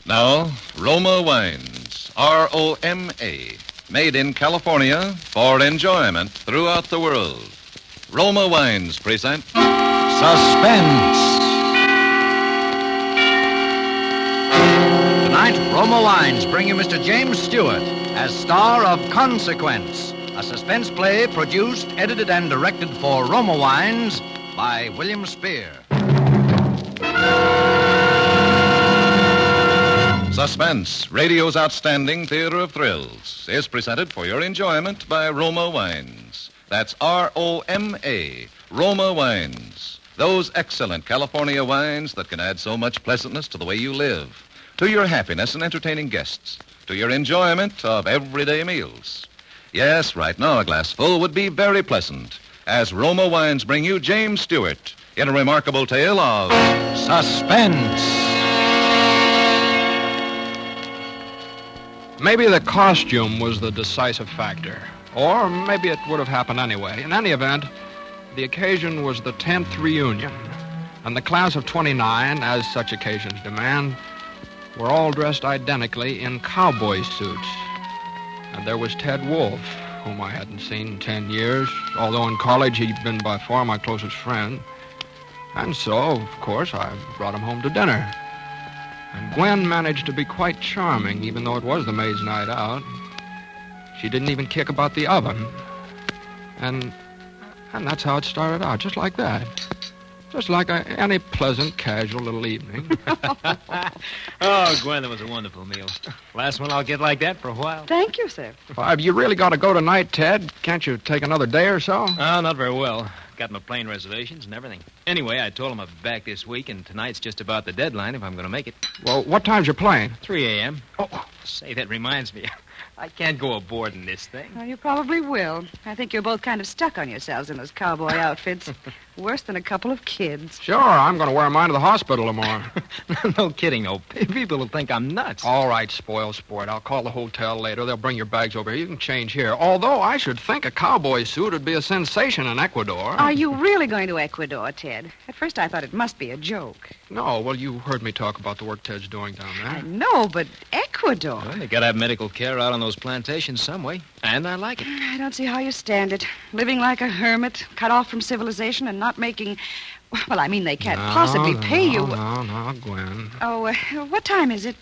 Now, Roma Wines, R-O-M-A, made in California for enjoyment throughout the world. Roma Wines present Suspense. Tonight, Roma Wines bring you Mr. James Stewart as star of Consequence, a suspense play produced, edited, and directed for Roma Wines by William Spear. Suspense, radio's outstanding theater of thrills, is presented for your enjoyment by Roma Wines. That's R-O-M-A, Roma Wines. Those excellent California wines that can add so much pleasantness to the way you live, to your happiness in entertaining guests, to your enjoyment of everyday meals. Yes, right now a glass full would be very pleasant, as Roma Wines bring you James Stewart in a remarkable tale of Suspense. Maybe the costume was the decisive factor, or maybe it would have happened anyway. In any event, the occasion was the 10th reunion, and the class of 29, as such occasions demand, were all dressed identically in cowboy suits. And there was Ted Wolfe, whom I hadn't seen in 10 years, although in college he'd been by far my closest friend. And so, of course, I brought him home to dinner. And Gwen managed to be quite charming, even though it was the maid's night out. She didn't even kick about the oven. And that's how it started out, just like that. Just like any pleasant, casual little evening. Oh, Gwen, that was a wonderful meal. Last one I'll get like that for a while. Thank you, sir. Have you really got to go tonight, Ted? Can't you take another day or so? Oh, not very well. Got my plane reservations and everything. Anyway, I told him I'd be back this week, and tonight's just about the deadline if I'm going to make it. Well, what time's your plane? 3 a.m. Oh. Say, that reminds me. I can't go aboard in this thing. Well, you probably will. I think you're both kind of stuck on yourselves in those cowboy outfits. Worse than a couple of kids. Sure, I'm going to wear mine to the hospital tomorrow. No kidding, no. People will think I'm nuts. All right, spoil sport. I'll call the hotel later. They'll bring your bags over here. You can change here. Although I should think a cowboy suit would be a sensation in Ecuador. Are you really going to Ecuador, Ted? At first I thought it must be a joke. No, well, you heard me talk about the work Ted's doing down there. I know, but Ecuador? Well, they got to have medical care out on those plantations some way, and I like it. I don't see how you stand it. Living like a hermit, cut off from civilization and not making... Well, I mean, they can't possibly pay you... No, Gwen. Oh, what time is it?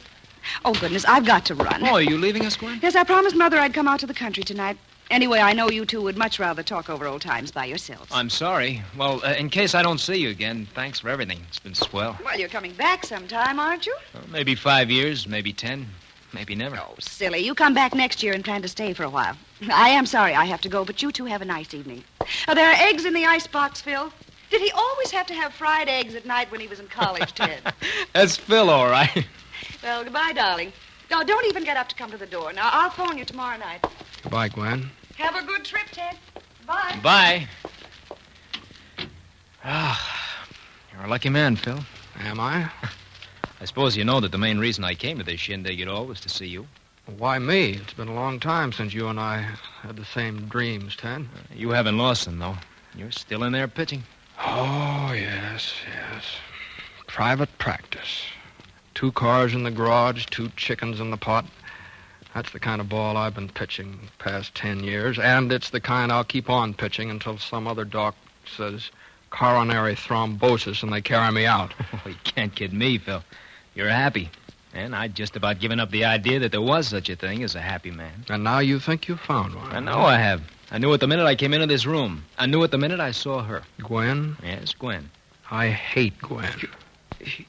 Oh, goodness, I've got to run. Oh, are you leaving us, Gwen? Yes, I promised Mother I'd come out to the country tonight. Anyway, I know you two would much rather talk over old times by yourselves. I'm sorry. Well, in case I don't see you again, thanks for everything. It's been swell. Well, you're coming back sometime, aren't you? Well, maybe 5 years, maybe 10, maybe never. Oh, silly. You come back next year and plan to stay for a while. I am sorry I have to go, but you two have a nice evening. There are eggs in the icebox, Phil. Did he always have to have fried eggs at night when he was in college, Ted? That's Phil, all right. Well, goodbye, darling. No, don't even get up to come to the door. Now, I'll phone you tomorrow night. Goodbye, Gwen. Have a good trip, Ted. Bye. Bye. You're a lucky man, Phil. Am I? I suppose you know that the main reason I came to this shindig at all was to see you. Why me? It's been a long time since you and I had the same dreams, Ted. You haven't lost them, though. You're still in there pitching. Oh, yes. Private practice. 2 cars in the garage, 2 chickens in the pot. That's the kind of ball I've been pitching the past 10 years, and it's the kind I'll keep on pitching until some other doc says coronary thrombosis and they carry me out. Oh, you can't kid me, Phil. You're happy. And I'd just about given up the idea that there was such a thing as a happy man. And now you think you've found one. I know I have. I knew it the minute I came into this room. I knew it the minute I saw her. Gwen? Yes, Gwen. I hate Gwen.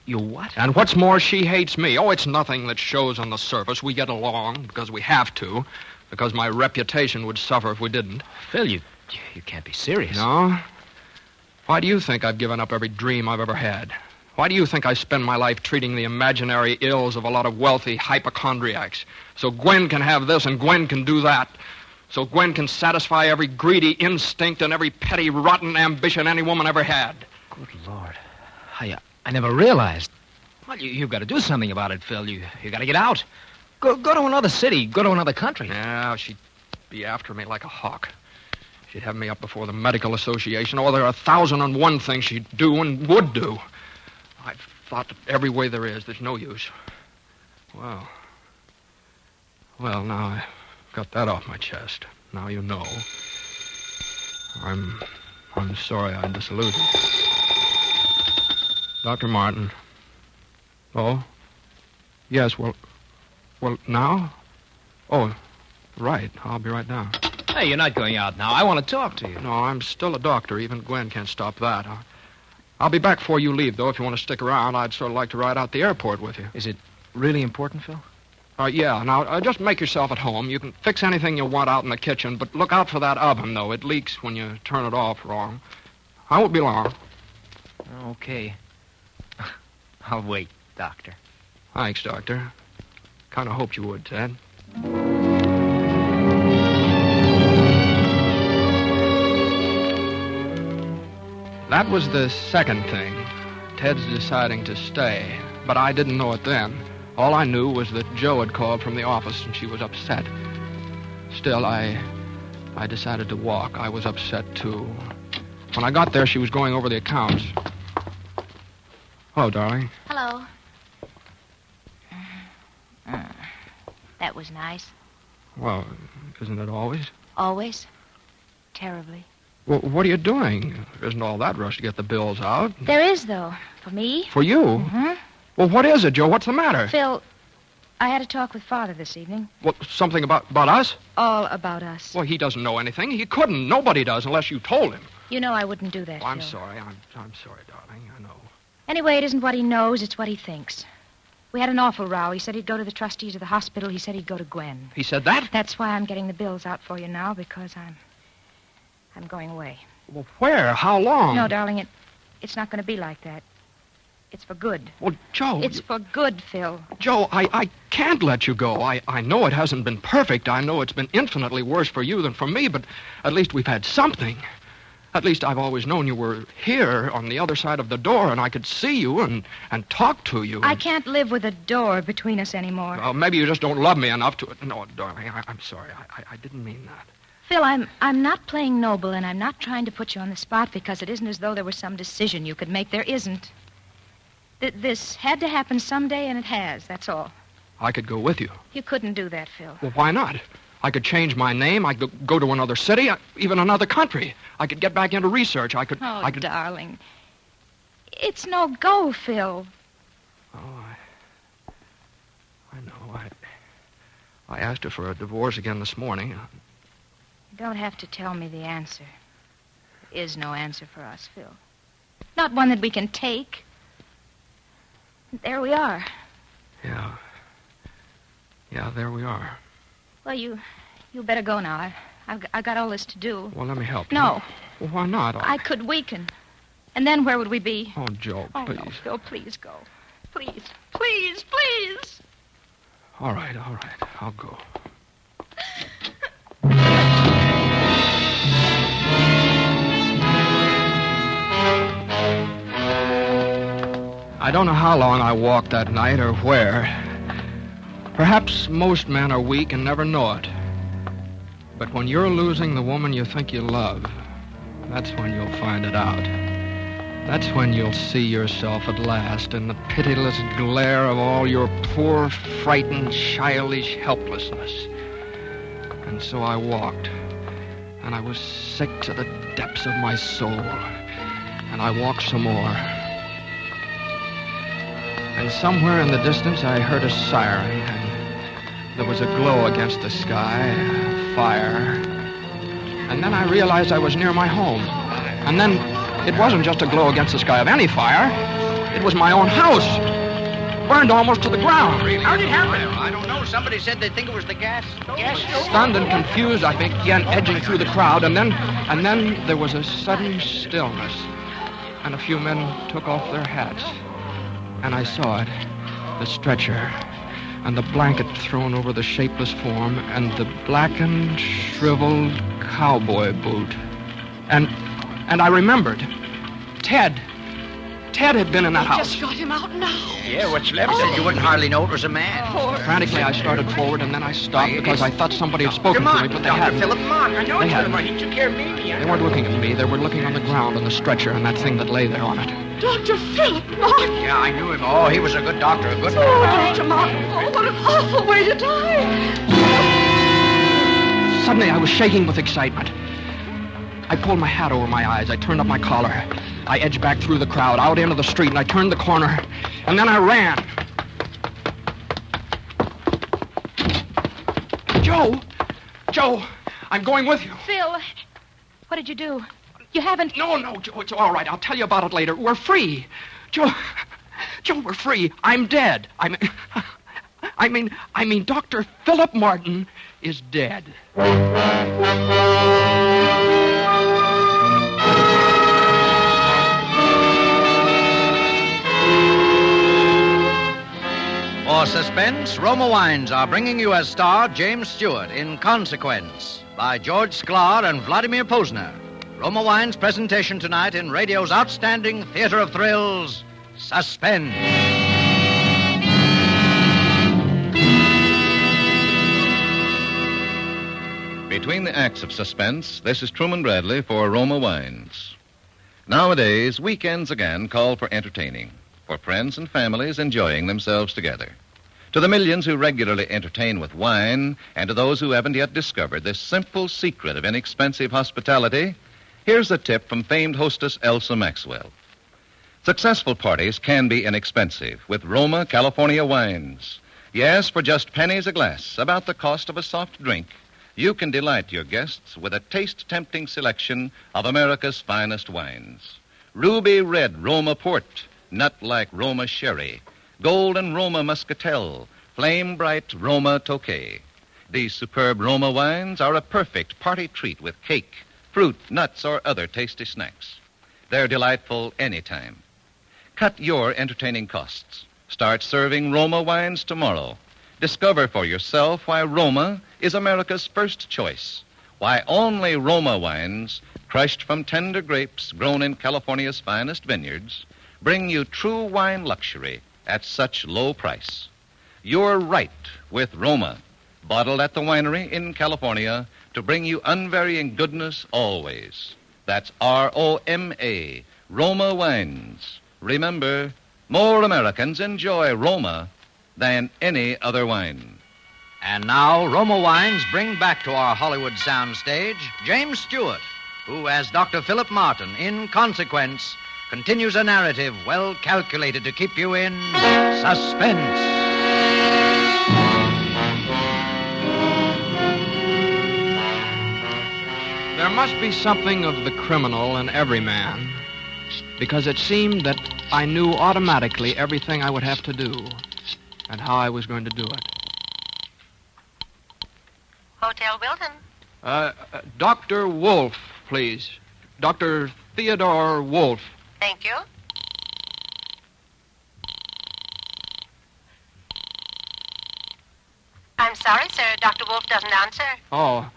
You what? And what's more, she hates me. Oh, it's nothing that shows on the surface. We get along because we have to, because my reputation would suffer if we didn't. Phil, you can't be serious. No? Why do you think I've given up every dream I've ever had? Why do you think I spend my life treating the imaginary ills of a lot of wealthy hypochondriacs? So Gwen can have this and Gwen can do that. So Gwen can satisfy every greedy instinct and every petty, rotten ambition any woman ever had. Good Lord. I never realized. Well, you've got to do something about it, Phil. You got to get out. Go to another city. Go to another country. Yeah, she'd be after me like a hawk. She'd have me up before the medical association. Oh, there are 1,001 things she'd do and would do. I've thought every way there is. There's no use. Well, now I got that off my chest. Now you know. I'm sorry I disillusioned you. Dr. Martin. Oh? Yes, well, now? Oh, right. I'll be right down. Hey, you're not going out now. I want to talk to you. No, I'm still a doctor. Even Gwen can't stop that. I'll be back before you leave, though. If you want to stick around, I'd sort of like to ride out the airport with you. Is it really important, Phil? Yeah. Now, just make yourself at home. You can fix anything you want out in the kitchen, but look out for that oven, though. It leaks when you turn it off wrong. I won't be long. Okay. I'll wait, Doctor. Thanks, Doctor. Kind of hoped you would, Ted. That was the second thing, Ted's deciding to stay. But I didn't know it then. All I knew was that Jo had called from the office and she was upset. Still, I decided to walk. I was upset, too. When I got there, she was going over the accounts. Hello, darling. Hello. That was nice. Well, isn't it always? Always. Terribly. Well, what are you doing? There isn't all that rush to get the bills out. There is, though. For me. For you? Mm-hmm. Well, what is it, Jo? What's the matter? Phil, I had a talk with Father this evening. Well, something about us? All about us. Well, he doesn't know anything. He couldn't. Nobody does unless you told him. You know I wouldn't do that, Well, I'm Phil. sorry. I'm sorry, darling. I know. Anyway, it isn't what he knows, it's what he thinks. We had an awful row. He said he'd go to the trustees of the hospital. He said he'd go to Gwen. He said that? That's why I'm getting the bills out for you now, because I'm going away. Well, where? How long? No, darling, it's not going to be like that. It's for good. Well, Jo... It's for good, Phil. Jo, I can't let you go. I know it hasn't been perfect. I know it's been infinitely worse for you than for me, but at least we've had something. At least I've always known you were here on the other side of the door, and I could see you and talk to you. I can't live with a door between us anymore. Well, maybe you just don't love me enough to... No, darling, I'm sorry. I didn't mean that. Phil, I'm not playing noble, and I'm not trying to put you on the spot because it isn't as though there was some decision you could make. There isn't. This had to happen someday, and it has, that's all. I could go with you. You couldn't do that, Phil. Well, why not? I could change my name. I could go to another city, even another country. I could get back into research. I could... Darling. It's no go, Phil. Oh, I know. I asked her for a divorce again this morning. You don't have to tell me the answer. There is no answer for us, Phil. Not one that we can take. There we are. Yeah, there we are. Well, you better go now. I've got all this to do. Well, let me help you. No. Well, why not? I could weaken. And then where would we be? Oh, Jo, Oh, please. no, Phil, please go. Please, please, please. All right. I'll go. I don't know how long I walked that night or where. Perhaps most men are weak and never know it. But when you're losing the woman you think you love, that's when you'll find it out. That's when you'll see yourself at last in the pitiless glare of all your poor, frightened, childish helplessness. And so I walked, and I was sick to the depths of my soul. And I walked some more. And somewhere in the distance I heard a siren, and there was a glow against the sky, a fire. And then I realized I was near my home. And then it wasn't just a glow against the sky of any fire. It was my own house. Burned almost to the ground. How did it happen? I don't know. Somebody said they think it was the gas. Stunned and confused, I began edging through the crowd, and then there was a sudden stillness. And a few men took off their hats. And I saw it, the stretcher, and the blanket thrown over the shapeless form, and the blackened, shriveled cowboy boot. And I remembered. Ted had been in that house. Just got him out now. Yeah, what's left of it? You wouldn't hardly know it was a man. Frantically, I started forward, and then I stopped because I thought somebody had spoken to me, but they hadn't. Philip, come on. I know They it's hadn't. Philip. He took care of me. They weren't looking at me. They were looking on the ground, on the stretcher, and that thing that lay there on it. Dr. Philip Martin. Yeah, I knew him. Oh, he was a good doctor, a good Oh, Dr. Martin. Oh, what an awful way to die. Suddenly, I was shaking with excitement. I pulled my hat over my eyes. I turned up my collar. I edged back through the crowd, out into the street, and I turned the corner. And then I ran. Joe, I'm going with you. Phil, what did you do? You haven't... No, Joe, it's all right. I'll tell you about it later. We're free. Joe, we're free. I'm dead. I mean, Dr. Philip Martin is dead. For Suspense, Roma Wines are bringing you as star James Stewart in Consequence by George Sklar and Vladimir Posner. Roma Wines' presentation tonight in radio's outstanding theater of thrills, Suspense. Between the acts of Suspense, this is Truman Bradley for Roma Wines. Nowadays, weekends again call for entertaining, for friends and families enjoying themselves together. To the millions who regularly entertain with wine, and to those who haven't yet discovered this simple secret of inexpensive hospitality, here's a tip from famed hostess Elsa Maxwell. Successful parties can be inexpensive with Roma California wines. Yes, for just pennies a glass, about the cost of a soft drink, you can delight your guests with a taste-tempting selection of America's finest wines. Ruby red Roma port, nut-like Roma sherry, golden Roma muscatel, flame-bright Roma tokay. These superb Roma wines are a perfect party treat with cake, fruit, nuts, or other tasty snacks. They're delightful anytime. Cut your entertaining costs. Start serving Roma wines tomorrow. Discover for yourself why Roma is America's first choice. Why only Roma wines, crushed from tender grapes grown in California's finest vineyards, bring you true wine luxury at such low price. You're right with Roma, bottled at the winery in California to bring you unvarying goodness always. That's R-O-M-A, Roma Wines. Remember, more Americans enjoy Roma than any other wine. And now, Roma Wines bring back to our Hollywood soundstage James Stewart, who, as Dr. Philip Martin, in Consequence, continues a narrative well calculated to keep you in suspense. There must be something of the criminal in every man, because it seemed that I knew automatically everything I would have to do and how I was going to do it. Hotel Wilton. Dr. Wolf, please. Dr. Theodore Wolf. Thank you. I'm sorry, sir. Dr. Wolf doesn't answer. Oh,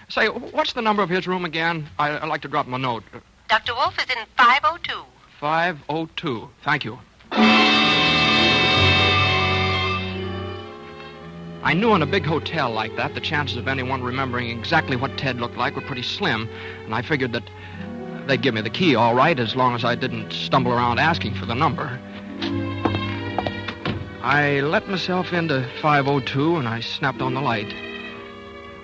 say, what's the number of his room again? I'd like to drop him a note. Dr. Wolf is in 502. 502. Thank you. I knew in a big hotel like that, the chances of anyone remembering exactly what Ted looked like were pretty slim, and I figured that they'd give me the key all right as long as I didn't stumble around asking for the number. I let myself into 502, and I snapped on the light.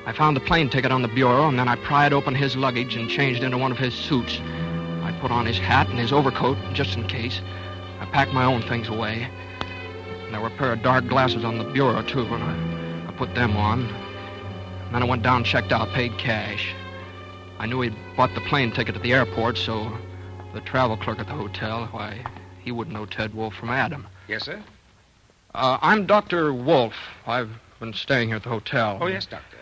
I found the plane ticket on the bureau, and then I pried open his luggage and changed into one of his suits. I put on his hat and his overcoat, just in case. I packed my own things away. And there were a pair of dark glasses on the bureau, too, and I put them on. And then I went down and checked out, paid cash. I knew he'd bought the plane ticket at the airport, so the travel clerk at the hotel, why, he wouldn't know Ted Wolf from Adam. Yes, sir? I'm Dr. Wolf. I've been staying here at the hotel. Oh, yes, doctor.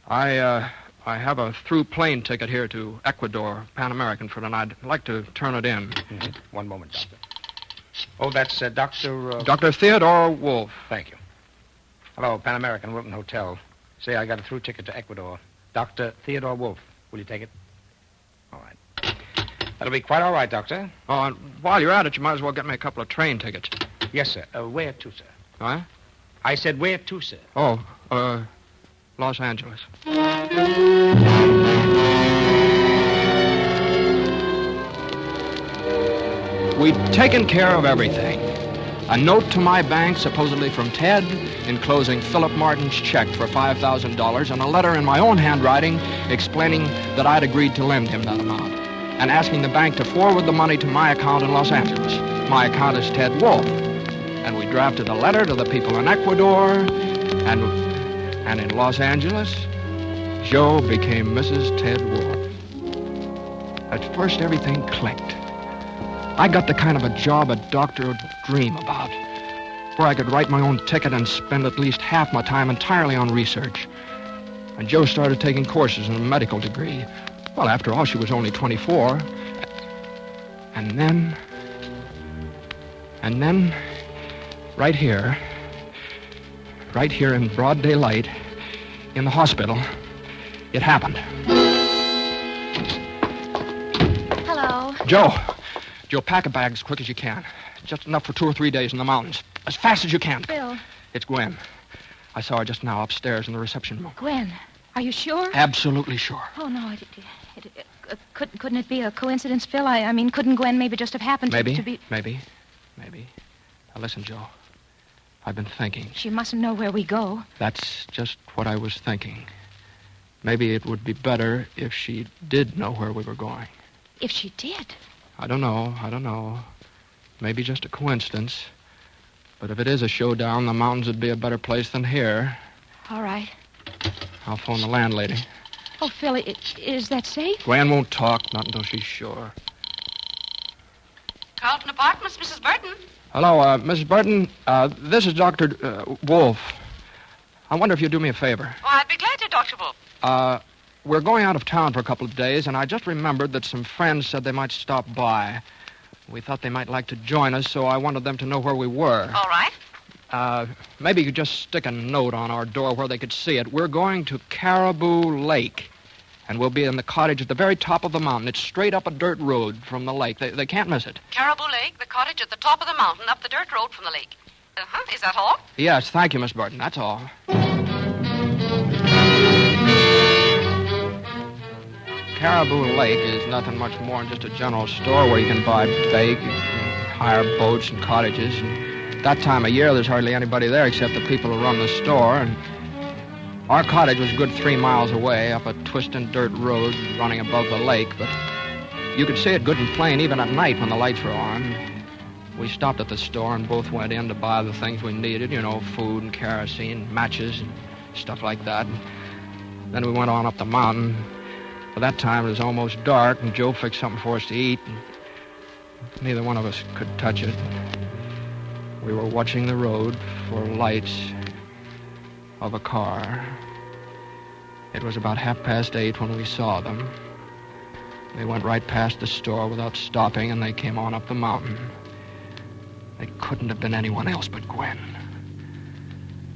I have a through plane ticket here to Ecuador, Pan American, for tonight. I'd like to turn it in. Mm-hmm. One moment, doctor. Oh, that's Dr. Dr. Theodore Wolf. Thank you. Hello, Pan American, Wilton Hotel. Say I got a through ticket to Ecuador. Dr. Theodore Wolf. Will you take it? All right. That'll be quite all right, doctor. Oh, and while you're at it, you might as well get me a couple of train tickets. Yes, sir. Where to, sir? Huh? I said where to, sir. Oh, Los Angeles. We'd taken care of everything. A note to my bank, supposedly from Ted, enclosing Philip Martin's check for $5,000, and a letter in my own handwriting explaining that I'd agreed to lend him that amount, and asking the bank to forward the money to my account in Los Angeles. My account is Ted Wolf. And we drafted a letter to the people in Ecuador, and in Los Angeles, Joe became Mrs. Ted Wolf. At first, everything clicked. I got the kind of a job a doctor would dream about, where I could write my own ticket and spend at least half my time entirely on research. And Joe started taking courses in a medical degree. Well, after all, she was only 24. And then, right here in broad daylight, in the hospital, it happened. Hello. Joe, pack a bag as quick as you can. Just enough for 2 or 3 days in the mountains. As fast as you can. Phil. It's Gwen. I saw her just now upstairs in the reception room. Gwen, are you sure? Absolutely sure. Oh, no, couldn't it be a coincidence, Phil? I mean, couldn't Gwen maybe just have happened to be... Maybe. Now, listen, Joe. I've been thinking. She mustn't know where we go. That's just what I was thinking. Maybe it would be better if she did know where we were going. If she did? I don't know. Maybe just a coincidence. But if it is a showdown, the mountains would be a better place than here. All right. I'll phone the landlady. Oh, Phil, is that safe? Gwen won't talk, not until she's sure. Carlton Apartments, Mrs. Burton. Hello, Mrs. Burton. This is Dr. Wolf. I wonder if you'd do me a favor. Oh, I'd be glad to, Dr. Wolf. We're going out of town for a couple of days, and I just remembered that some friends said they might stop by. We thought they might like to join us, so I wanted them to know where we were. All right. Maybe you could just stick a note on our door where they could see it. We're going to Caribou Lake, and we'll be in the cottage at the very top of the mountain. It's straight up a dirt road from the lake. They can't miss it. Caribou Lake, the cottage at the top of the mountain, up the dirt road from the lake. Is that all? Yes, thank you, Miss Burton. That's all. Caribou Lake is nothing much more than just a general store where you can buy bait, you can hire boats and cottages. And that time of year, there's hardly anybody there except the people who run the store. And our cottage was a good 3 miles away up a twisting dirt road running above the lake. But you could see it good and plain even at night when the lights were on. We stopped at the store and both went in to buy the things we needed, food and kerosene, matches and stuff like that. And then we went on up the mountain. By that time, it was almost dark, and Joe fixed something for us to eat, and neither one of us could touch it. We were watching the road for lights of a car. It was about 8:30 when we saw them. They went right past the store without stopping, and they came on up the mountain. They couldn't have been anyone else but Gwen.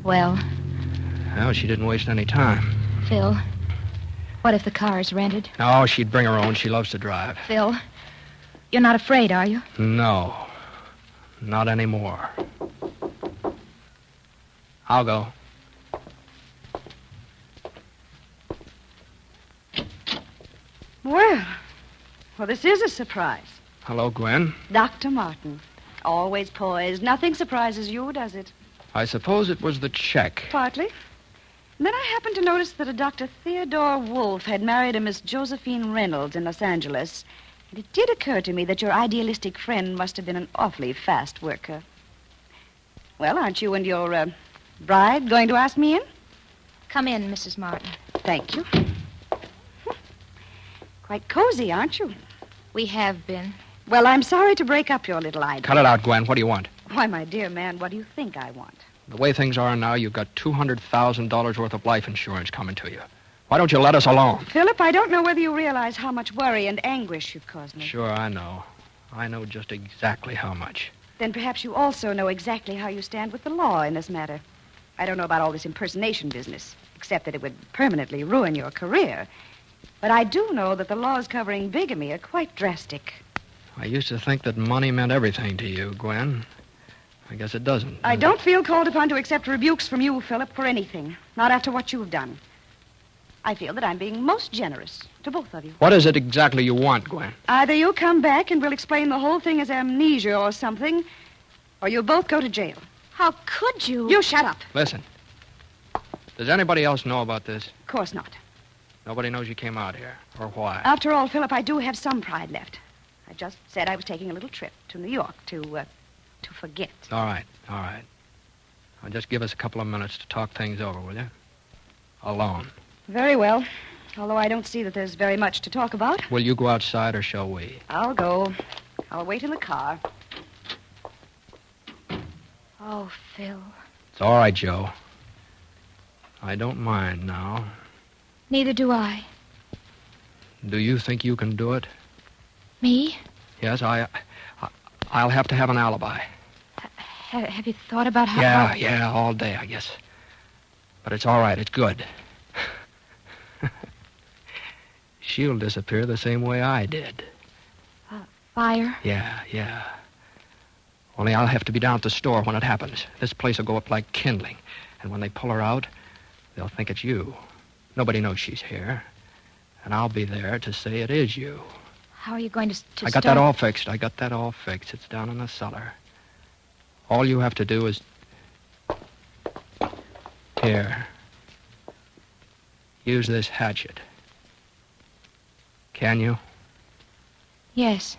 Well, she didn't waste any time. Phil, what if the car is rented? No, she'd bring her own. She loves to drive. Phil, you're not afraid, are you? No, not anymore. I'll go. Well, this is a surprise. Hello, Gwen. Dr. Martin. Always poised. Nothing surprises you, does it? I suppose it was the check. Partly. And then I happened to notice that a Dr. Theodore Wolf had married a Miss Josephine Reynolds in Los Angeles. And it did occur to me that your idealistic friend must have been an awfully fast worker. Well, aren't you and your bride going to ask me in? Come in, Mrs. Martin. Thank you. Quite cozy, aren't you? We have been. Well, I'm sorry to break up your little idea. Cut it out, Gwen. What do you want? Why, my dear man, what do you think I want? The way things are now, you've got $200,000 worth of life insurance coming to you. Why don't you let us alone? Philip, I don't know whether you realize how much worry and anguish you've caused me. Sure, I know. I know just exactly how much. Then perhaps you also know exactly how you stand with the law in this matter. I don't know about all this impersonation business, except that it would permanently ruin your career. But I do know that the laws covering bigamy are quite drastic. I used to think that money meant everything to you, Gwen. I guess it doesn't. I don't feel called upon to accept rebukes from you, Philip, for anything. Not after what you've done. I feel that I'm being most generous to both of you. What is it exactly you want, Gwen? Either you come back and we'll explain the whole thing as amnesia or something, or you'll both go to jail. How could you? You shut up. Listen. Does anybody else know about this? Of course not. Nobody knows you came out here, or why. After all, Philip, I do have some pride left. I just said I was taking a little trip to New York to forget. All right. Now, just give us a couple of minutes to talk things over, will you? Alone. Very well. Although I don't see that there's very much to talk about. Will you go outside, or shall we? I'll go. I'll wait in the car. Oh, Phil. It's all right, Joe. I don't mind now. Neither do I. Do you think you can do it? Me? Yes, I'll have to have an alibi. Have you thought about how... Yeah, all day, I guess. But it's all right. It's good. She'll disappear the same way I did. Fire? Yeah. Only I'll have to be down at the store when it happens. This place will go up like kindling. And when they pull her out, they'll think it's you. Nobody knows she's here. And I'll be there to say it is you. How are you going to I got that all fixed. It's down in the cellar. All you have to do is... Here. Use this hatchet. Can you? Yes,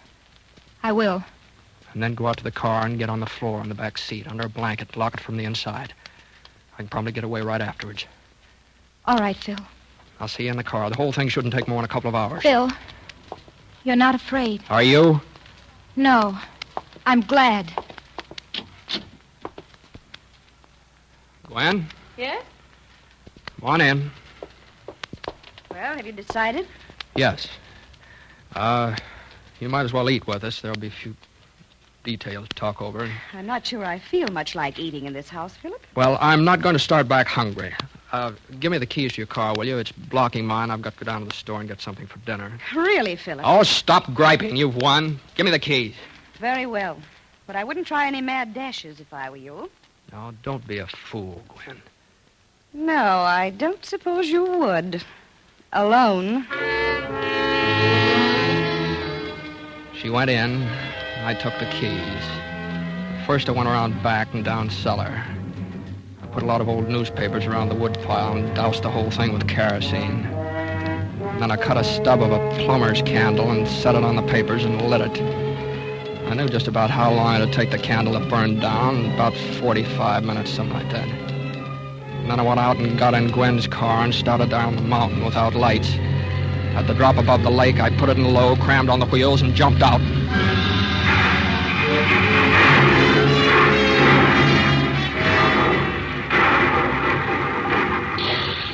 I will. And then go out to the car and get on the floor in the back seat under a blanket. Lock it from the inside. I can probably get away right afterwards. All right, Phil. I'll see you in the car. The whole thing shouldn't take more than a couple of hours. Phil, you're not afraid. Are you? No, I'm glad. Gwen? Yes? Come on in. Well, have you decided? Yes. You might as well eat with us. There'll be a few details to talk over. I'm not sure I feel much like eating in this house, Philip. Well, I'm not going to start back hungry. Give me the keys to your car, will you? It's blocking mine. I've got to go down to the store and get something for dinner. Really, Philip? Oh, stop griping. You've won. Give me the keys. Very well. But I wouldn't try any mad dashes if I were you. No, don't be a fool, Gwen. No, I don't suppose you would. Alone. She went in. I took the keys. First, I went around back and down cellar. I put a lot of old newspapers around the wood pile and doused the whole thing with kerosene. And then I cut a stub of a plumber's candle and set it on the papers and lit it. I knew just about how long it'd take the candle to burn down, about 45 minutes, something like that. And then I went out and got in Gwen's car and started down the mountain without lights. At the drop above the lake, I put it in low, crammed on the wheels, and jumped out.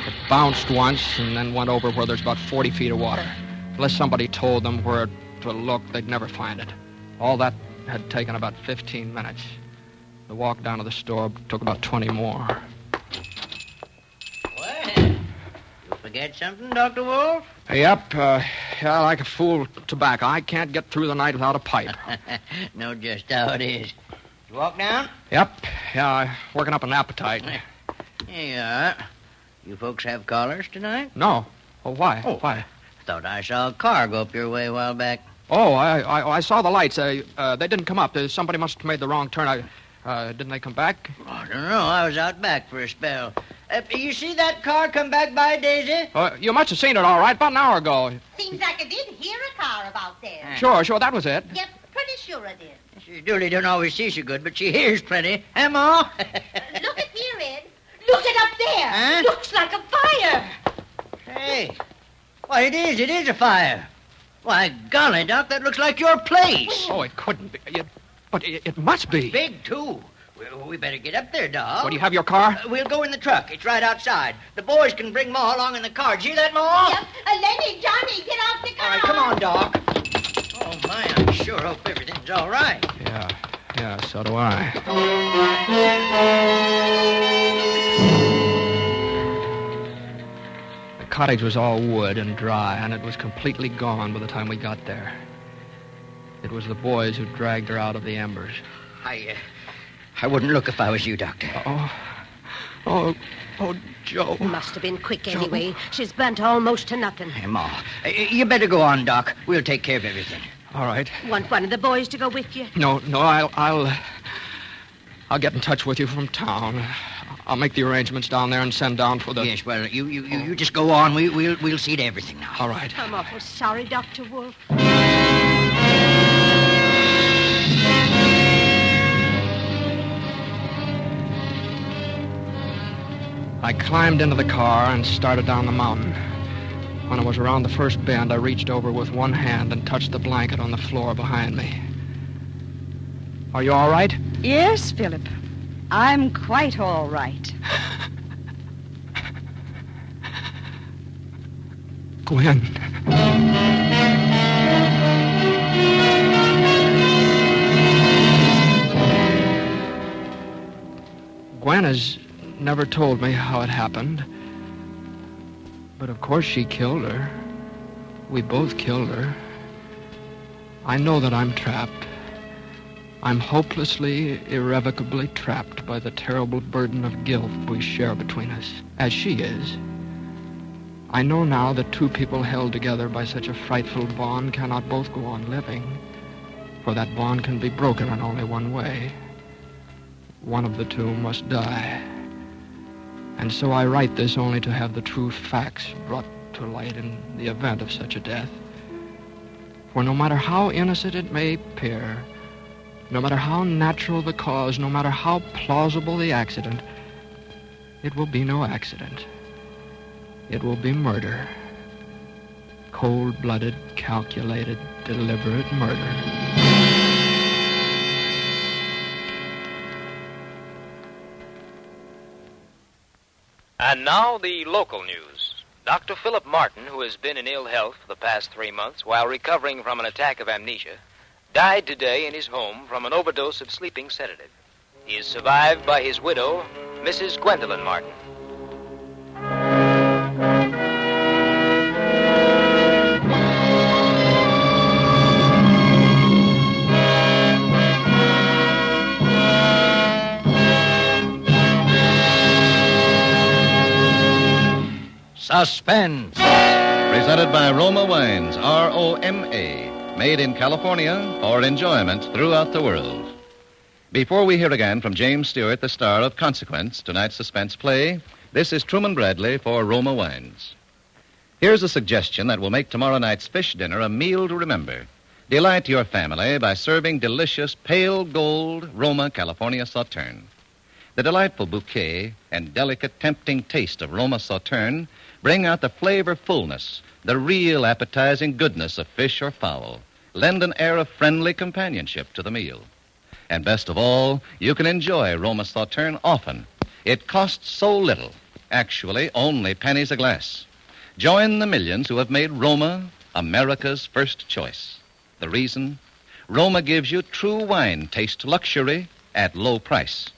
It bounced once and then went over where there's about 40 feet of water. Unless somebody told them where to look, they'd never find it. All that had taken about 15 minutes. The walk down to the store took about 20 more. You forget something, Dr. Wolf? Yep, like a fool tobacco. I can't get through the night without a pipe. Know just how it is. You walk down? Yep, working up an appetite. Here you are. You folks have callers tonight? No. Oh, why? Oh. Why? Thought I saw a car go up your way a while back. Oh, I saw the lights. They didn't come up. Somebody must have made the wrong turn. Didn't they come back? I don't know. I was out back for a spell. You see that car come back by, Daisy? You must have seen it all right about an hour ago. Seems like I did hear a car about there. Sure, that was it. Yep, pretty sure I did. She Dooley don't always see so good, but she hears plenty. Huh, Ma? Look at here, Ed. Look it up there. Huh? Looks like a fire. Hey. Why, it is a fire. Why, golly, Doc, that looks like your place. Oh, it couldn't be. But it must be. Big, too. Well, we better get up there, Doc. What, do you have your car? We'll go in the truck. It's right outside. The boys can bring Ma along in the car. Did you hear that, Ma? Yep. Lenny, Johnny, get out the car. All right, come on, Doc. Oh, my, I sure hope everything's all right. Yeah, so do I. The cottage was all wood and dry, and it was completely gone by the time we got there. It was the boys who dragged her out of the embers. I wouldn't look if I was you, Doctor. Oh, Oh, Joe. Must have been quick anyway. She's burnt almost to nothing. Hey, Ma, you better go on, Doc. We'll take care of everything. All right. Want one of the boys to go with you? No, I'll get in touch with you from town. I'll make the arrangements down there and send down for the... Yes, well, you just go on. We'll see to everything now. All right. I'm awful sorry, Dr. Wolf. I climbed into the car and started down the mountain. When I was around the first bend, I reached over with one hand and touched the blanket on the floor behind me. Are you all right? Yes, Philip. I'm quite all right. Gwen. Gwen has never told me how it happened. But of course she killed her. We both killed her. I know that I'm trapped. I'm hopelessly, irrevocably trapped by the terrible burden of guilt we share between us, as she is. I know now that two people held together by such a frightful bond cannot both go on living, for that bond can be broken in only one way. One of the two must die. And so I write this only to have the true facts brought to light in the event of such a death. For no matter how innocent it may appear, no matter how natural the cause, no matter how plausible the accident, it will be no accident. It will be murder. Cold-blooded, calculated, deliberate murder. And now the local news. Dr. Philip Martin, who has been in ill health for the past 3 months while recovering from an attack of amnesia, died today in his home from an overdose of sleeping sedative. He is survived by his widow, Mrs. Gwendolyn Martin. Suspense. Presented by Roma Wines, R-O-M-A, made in California for enjoyment throughout the world. Before we hear again from James Stewart, the star of Consequence, tonight's suspense play, this is Truman Bradley for Roma Wines. Here's a suggestion that will make tomorrow night's fish dinner a meal to remember. Delight your family by serving delicious pale gold Roma California Sauterne. The delightful bouquet and delicate, tempting taste of Roma Sauterne bring out the flavor fullness, the real appetizing goodness of fish or fowl. Lend an air of friendly companionship to the meal. And best of all, you can enjoy Roma Sauterne often. It costs so little, actually only pennies a glass. Join the millions who have made Roma America's first choice. The reason? Roma gives you true wine taste luxury at low price.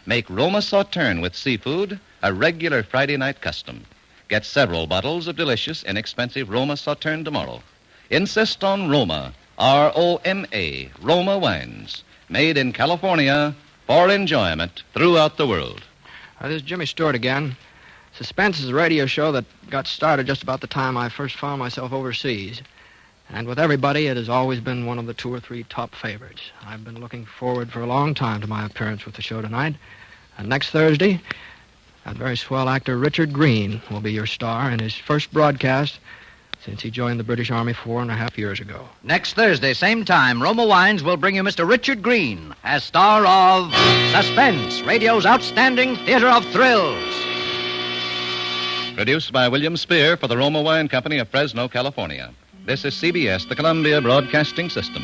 Make Roma Sauterne with seafood a regular Friday night custom. Get several bottles of delicious, inexpensive Roma Sauterne tomorrow. Insist on Roma, R-O-M-A, Roma Wines, made in California for enjoyment throughout the world. This is Jimmy Stewart again. Suspense is a radio show that got started just about the time I first found myself overseas. And with everybody, it has always been one of the 2 or 3 top favorites. I've been looking forward for a long time to my appearance with the show tonight. And next Thursday, that very swell actor Richard Green will be your star in his first broadcast since he joined the British Army 4.5 years ago. Next Thursday, same time, Roma Wines will bring you Mr. Richard Green as star of Suspense, radio's outstanding theater of thrills. Produced by William Spear for the Roma Wine Company of Fresno, California. This is CBS, the Columbia Broadcasting System.